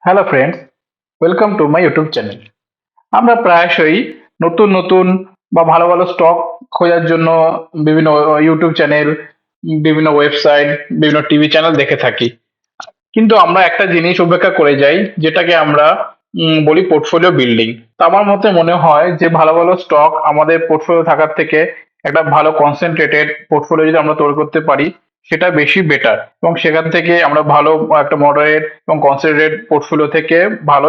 Hello friends, welcome to my YouTube channel. আমরা প্রায়শই নতুন নতুন বা ভালো ভালো স্টক খোঁজার জন্য বিভিন্ন ইউটিউব চ্যানেল, বিভিন্ন ওয়েবসাইট, বিভিন্ন টিভি চ্যানেল দেখে থাকি। কিন্তু আমরা একটা জিনিস উপেক্ষা করে যাই, যেটাকে আমরা বলি পোর্টফোলিও বিল্ডিং। তো আমার মতে মনে হয় যে ভালো ভালো স্টক আমাদের পোর্টফোলিও থাকার থেকে একটা ভালো কনসেন্ট্রেটেড পোর্টফোলিও যদি আমরা তৈরি করতে পারি, সেটা বেশি বেটার। এবং সেখান থেকে আমরা ভালো একটা মডারেট এবং কনসেন্ট্রেটেড পোর্টফোলিও থেকে ভালো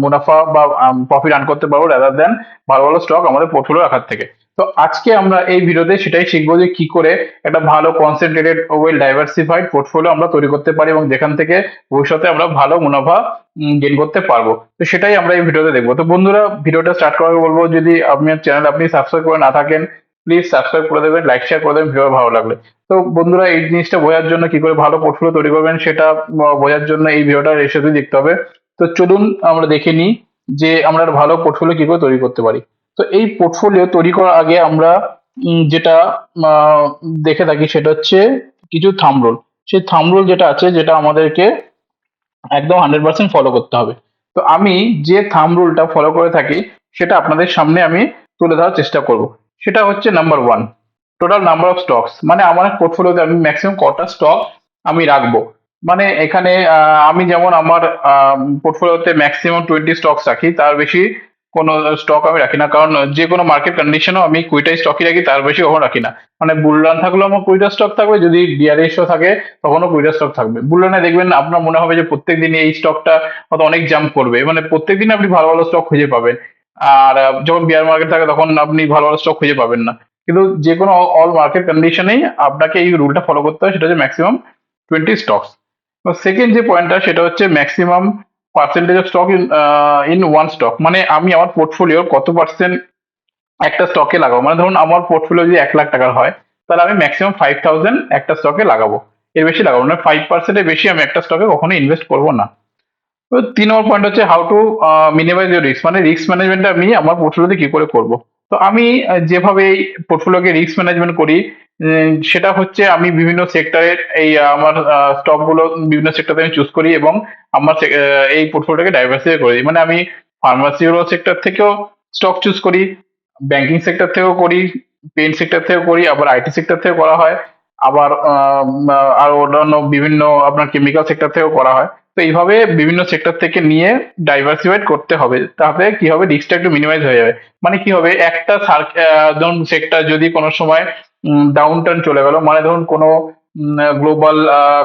মুনাফা বা প্রফিট আর্ন করতে পারবো, রাদার দেন ভালো ভালো স্টক আমাদের পোর্টফোলিও রাখার থেকে। তো আজকে আমরা এই ভিডিওতে সেটাই শিখবো যে কি করে একটা ভালো কনসেন্ট্রেটেড ওয়েল ডাইভার্সিফাইড পোর্টফোলিও আমরা তৈরি করতে পারি এবং যেখান থেকে ভবিষ্যতে আমরা ভালো মুনাফা গেইন করতে পারবো। তো সেটাই আমরা এই ভিডিওতে দেখবো। তো বন্ধুরা, ভিডিওটা স্টার্ট করার আগে বলবো, যদি আপনার চ্যানেল আপনি সাবস্ক্রাইব করে না থাকেন, প্লিজ সাবস্ক্রাইব করে দেবেন, লাইক শেয়ার করে দেবেন ভিডিও ভালো লাগলে। তো বন্ধুরা, এই জিনিসটা বোঝার জন্য, কি করে ভালো পোর্টফোলিও তৈরি করবেন সেটা বোঝার জন্য এই ভিডিওটা রেশিওতে দেখতে হবে। তো চলুন আমরা দেখে নিই যে আমরা একটা ভালো পোর্টফোলিও কি করে তৈরি করতে পারি। তো এই পোর্টফোলিও তৈরি করার আগে আমরা যেটা আহ, দেখে থাকি সেটা হচ্ছে কিছু থাম্ব রুল। সেই থাম্ব রুল যেটা আছে, যেটা আমাদেরকে একদম 100% ফলো করতে হবে। তো আমি যে থাম্ব রুলটা ফলো করে থাকি সেটা আপনাদের সামনে আমি তুলে ধরার চেষ্টা করব। সেটা হচ্ছে number one, total number of stocks. মানে আমার পোর্টফোলিওতে আমি ম্যাক্সিমাম কটা স্টক আমি রাখবো। মানে এখানে আমি যেমন আমার পোর্টফোলিওতে ম্যাক্সিমাম 20 স্টকস রাখি, তার বেশি কোনো স্টক আমি রাখি না। কারণ যে কোনো মার্কেট কন্ডিশনও আমি কুড়িটাই স্টকই রাখি, তার বেশি কখনো রাখি না। মানে বুল রান থাকলেও আমার 20টা স্টক থাকবে, যদি বিয়ারিশও থাকে তখনও 20টা স্টক থাকবে। বুল রানে দেখবেন আপনার মনে হবে যে প্রত্যেক দিনই এই স্টকটা হয়তো অনেক জাম্প করবে, মানে প্রত্যেক দিন আপনি ভালো ভালো স্টক খুঁজে পাবেন। আর যখন বিয়ার মার্কেট থাকে তখন আপনি ভালো ভালো স্টক খুঁজে পাবেন না। কিন্তু যে কোনো অল মার্কেট কন্ডিশনেই আপনাকে এই রুলটা ফলো করতে হয়, সেটা হচ্ছে ম্যাক্সিমাম 20 স্টকস। সেকেন্ড যে পয়েন্টটা সেটা হচ্ছে maximum percentage of stock in one stock. মানে আমি আমার পোর্টফোলিওর কত পার্সেন্ট একটা স্টকে লাগাবো। মানে ধরুন আমার পোর্টফোলিও যদি 1 লাখ টাকার হয়, তাহলে আমি ম্যাক্সিমাম 5000 একটা স্টকে লাগাবো। এর বেশি লাগাবো না, 5%-এর বেশি আমি একটা স্টকে কখনো ইনভেস্ট করবো না। তো 3 নম্বর পয়েন্ট হচ্ছে how to minimise your risk. মানে রিস্ক ম্যানেজমেন্ট আমি আমার পোর্টফোলিওতে কি করে করব। তো আমি যেভাবে এই পোর্টফোলিওকে রিস্ক ম্যানেজমেন্ট করি, সেটা হচ্ছে আমি বিভিন্ন সেক্টরের এই আমার স্টক গুলো বিভিন্ন সেক্টরে আমি চুজ করি এবং আমার এই পোর্টফোলিওটাকে ডাইভার্সিফাই করে দিই। মানে আমি ফার্মাসিউটিক্যাল সেক্টর থেকেও স্টক চুজ করি, ব্যাংকিং সেক্টর থেকেও করি, পেইন্ট সেক্টর থেকেও করি, আবার আইটি সেক্টর থেকেও করা হয়, আবার আর অন্যান্য বিভিন্ন আপনার কেমিক্যাল সেক্টর থেকেও করা হয়। তো এইভাবে বিভিন্ন সেক্টর থেকে নিয়ে ডাইভার্সিফাইড করতে হবে, তাহলে কি হবে, রিস্কটা একটু মিনিমাইজ হয়ে যাবে। মানে কি হবে, একটা ধরুন সেক্টর যদি কোনো সময় ডাউন টার্ন চলে গেল, মানে ধরুন কোনো গ্লোবাল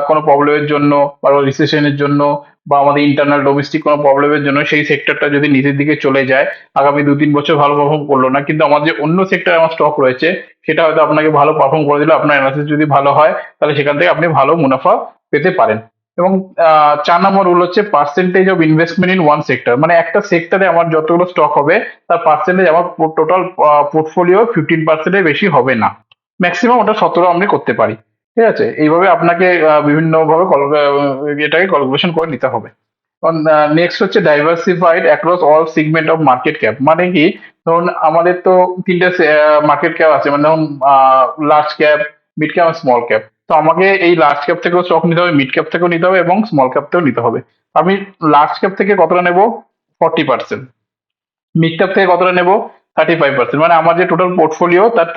কোনো প্রবলেমের জন্য বা রিসেশনের জন্য বা আমাদের ইন্টারনাল ডোমেস্টিক কোনো প্রবলেমের জন্য সেই সেক্টরটা যদি নিচের দিকে চলে যায়, আগামী 2-3 বছর ভালো পারফর্ম করলো না, কিন্তু আমার যে অন্য সেক্টরে আমার স্টক রয়েছে সেটা হয়তো আপনাকে ভালো পারফর্ম করে দিল, আপনার অ্যানালিসিস যদি ভালো হয়, তাহলে সেখান থেকে আপনি ভালো মুনাফা পেতে পারেন। এবং 4 নম্বর রুল হচ্ছে percentage of investment in one sector. মানে একটা সেক্টরে আমার যতগুলো স্টক হবে তার পার্সেন্টেজ আমার টোটাল পোর্টফোলিও 15%-এর বেশি হবে না। ম্যাক্সিমাম ওটা 17 আমি করতে পারি। ঠিক আছে, এইভাবে আপনাকে বিভিন্ন ভাবে এটাকে ক্যালকুলেশন করে নিতে হবে। নেক্সট হচ্ছে diversified across all segment of market cap. মানে কি, ধরুন আমাদের তো তিনটে মার্কেট ক্যাপ আছে, মানে ধরুন লার্জ ক্যাপ, মিড ক্যাপ আর স্মল ক্যাপ। তো আমাকে এই লার্জ ক্যাপ থেকেও স্টক নিতে হবে, মিড ক্যাপ থেকেও নিতে হবে এবং স্মল ক্যাপ থেকেও নিতে হবে। আমি লার্জ ক্যাপ থেকে কতটা নেব, 40%। মিড ক্যাপ থেকে কতটা নেব, 35%। মানে আমার যে টোটাল পোর্টফোলিও তার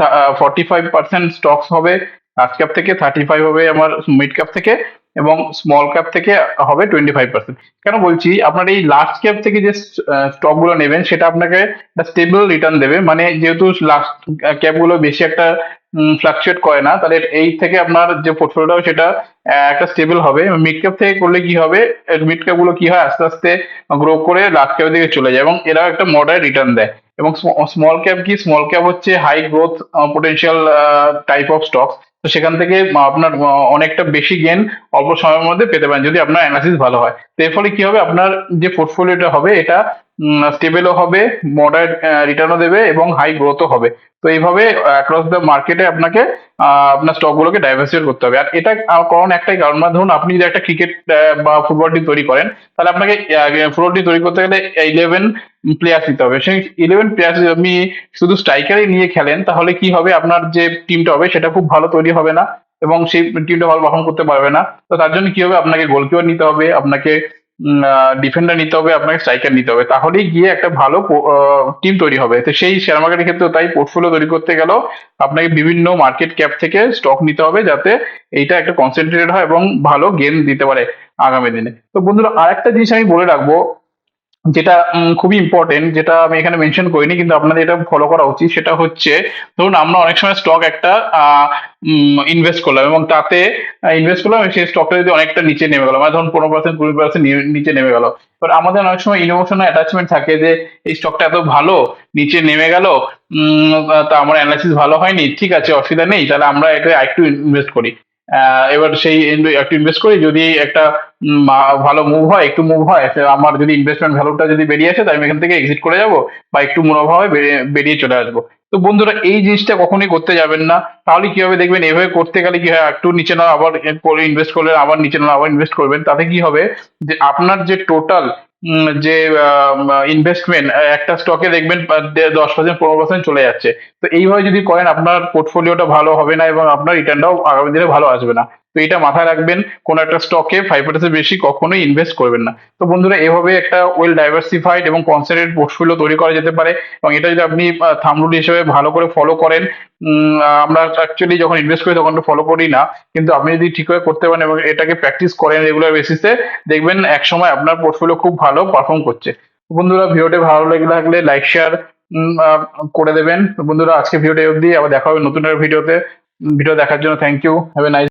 45% স্টকস হবে লার্জ ক্যাপ থেকে, 35 হবে আমার মিড ক্যাপ থেকে এবং স্মল ক্যাপ থেকে হবে 25%। কেন বলছি, আপনার এই লার্জ ক্যাপ থেকে যে স্টক গুলো নেবেন সেটা আপনাকে একটা স্টেবল রিটার্ন দেবে। মানে যেহেতু লার্জ ক্যাপ গুলো বেশি একটা ফ্লাকচুয়েট করে না, তাহলে এই থেকে আপনার যে পোর্টফোলিওটা সেটা একটা স্টেবল হবে। মিড ক্যাপ থেকে করলে কি হবে, মিড ক্যাপ গুলো কি হয়, আস্তে আস্তে গ্রো করে লার্জ ক্যাপের দিকে চলে যায় এবং এরাও একটা মডারেট রিটার্ন দেয়। এবং স্মল ক্যাপ কি, স্মল ক্যাপ হচ্ছে high growth potential type of stocks. তো সেখান থেকে আপনার অনেকটা বেশি গেন অল্প সময়ের মধ্যে পেতে পারেন, যদি আপনার অ্যানালিসিস ভালো হয়। তো এর ফলে কি হবে, আপনার যে পোর্টফোলিওটা হবে এটা স্টেবলও হবে, মডারেট রিটার্নও দেবে এবং হাই গ্রোথও হবে। তো এইভাবে অ্যাক্রস দ্য মার্কেটে আপনাকে আপনার স্টক গুলোকে ডাইভার্সিফাই করতে হবে। আর এটা কারণ একটাই কারণ, মানে ধরুন আপনি যদি একটা ক্রিকেট বা ফুটবল টিম তৈরি করেন, তাহলে আপনাকে ফুটবল টিম তৈরি করতে গেলে 11 প্লেয়ার্স নিতে হবে। সেই 11 প্লেয়ার্স যদি আপনি শুধু স্ট্রাইকারই নিয়ে খেলেন, তাহলে কি হবে, আপনার যে টিমটা হবে সেটা খুব ভালো তৈরি হবে না এবং সেই টিমটা ভালো পারফর্ম করতে পারবে না। তো তার জন্য কি হবে, আপনাকে গোলকিপার নিতে হবে, আপনাকে ডিফেন্ডার নিতে হবে, আপনাকে স্ট্রাইকার নিতে হবে, তাহলেই গিয়ে একটা ভালো টিম তৈরি হবে। তো সেই শেয়ার মার্কেটের ক্ষেত্রে তাই পোর্টফোলিও তৈরি করতে গেলেও আপনাকে বিভিন্ন মার্কেট ক্যাপ থেকে স্টক নিতে হবে, যাতে এইটা একটা কনসেন্ট্রেটেড হয় এবং ভালো গেইন দিতে পারে আগামী দিনে। তো বন্ধুরা, আরেকটা জিনিস আমি বলে রাখবো, যেটা খুবই ইম্পর্টেন্ট, যেটা আমি এখানে মেনশন করিনি কিন্তু আপনাদের এটা ফলো করা উচিত। সেটা হচ্ছে, ধরুন আমরা অনেক সময় স্টক একটা ইনভেস্ট করলাম এবং তাতে ইনভেস্ট করলাম, সেই স্টকটা যদি অনেকটা নিচে নেমে গেল, মানে ধরুন 15% 20% নিচে নেমে গেল, এবার আমাদের অনেক সময় ইমোশনাল অ্যাটাচমেন্ট থাকে যে এই স্টকটা এত ভালো, নিচে নেমে গেল, তা আমার অ্যানালাইসিস ভালো হয়নি, ঠিক আছে অসুবিধা নেই, তাহলে আমরা এটা একটু ইনভেস্ট করি। এবার সেই একটু ইনভেস্ট করি, যদি একটা ভালো মুভ হয়, একটু মুভ হয়, আমার যদি ইনভেস্টমেন্ট ভ্যালুটা যদি বেরিয়ে আসে, তাই আমি এখান থেকে এক্সিট করে যাব, বা একটু মুনাফা হয় বেরিয়ে চলে আসবো। তো বন্ধুরা, এই জিনিসটা কখনোই করতে যাবেন না। তাহলে কি হবে দেখবেন, এভাবে করতে গেলে কি হয়, একটু নিচে নাও আবার ইনভেস্ট করলেন, আবার নিচে নাও আবার ইনভেস্ট করবেন, তাতে কি হবে যে আপনার যে টোটাল যে ইনভেস্টমেন্ট একটা স্টকে দেখবেন 10% 15% চলে যাচ্ছে। তো এইভাবে যদি করেন, আপনার পোর্টফোলিওটা ভালো হবে না এবং আপনার রিটার্নটাও আগামী দিনে ভালো আসবে না। তো এটা মাথায় রাখবেন, কোন একটা স্টকে 5% বেশি কখনোই ইনভেস্ট করবেন না। তো বন্ধুরা, এভাবে একটা ওয়েল ডাইভার্সিফাইড এবং কনসেন্ট্রেটেড পোর্টফোলিও তৈরি করা যেতে পারে, এবং এটা যদি আপনি থাম্ব রুল হিসেবে ভালো করে ফলো করেন, আমরা অ্যাকচুয়ালি যখন ইনভেস্ট করি তখন তো ফলো করি না, কিন্তু আপনি যদি ঠিকভাবে করতে পারেন এবং এটাকে প্র্যাকটিস করেন রেগুলার বেসিসে, দেখবেন একসময় আপনার পোর্টফোলিও খুব ভালো পারফর্ম করছে। তো বন্ধুরা, ভিডিওটি ভালো লেগে থাকলে লাইক শেয়ার করে দেবেন। তো বন্ধুরা, আজকে ভিডিওটা অবধি, আবার দেখা হবে নতুন একটা ভিডিওতে। ভিডিও দেখার জন্য thank you, have a nice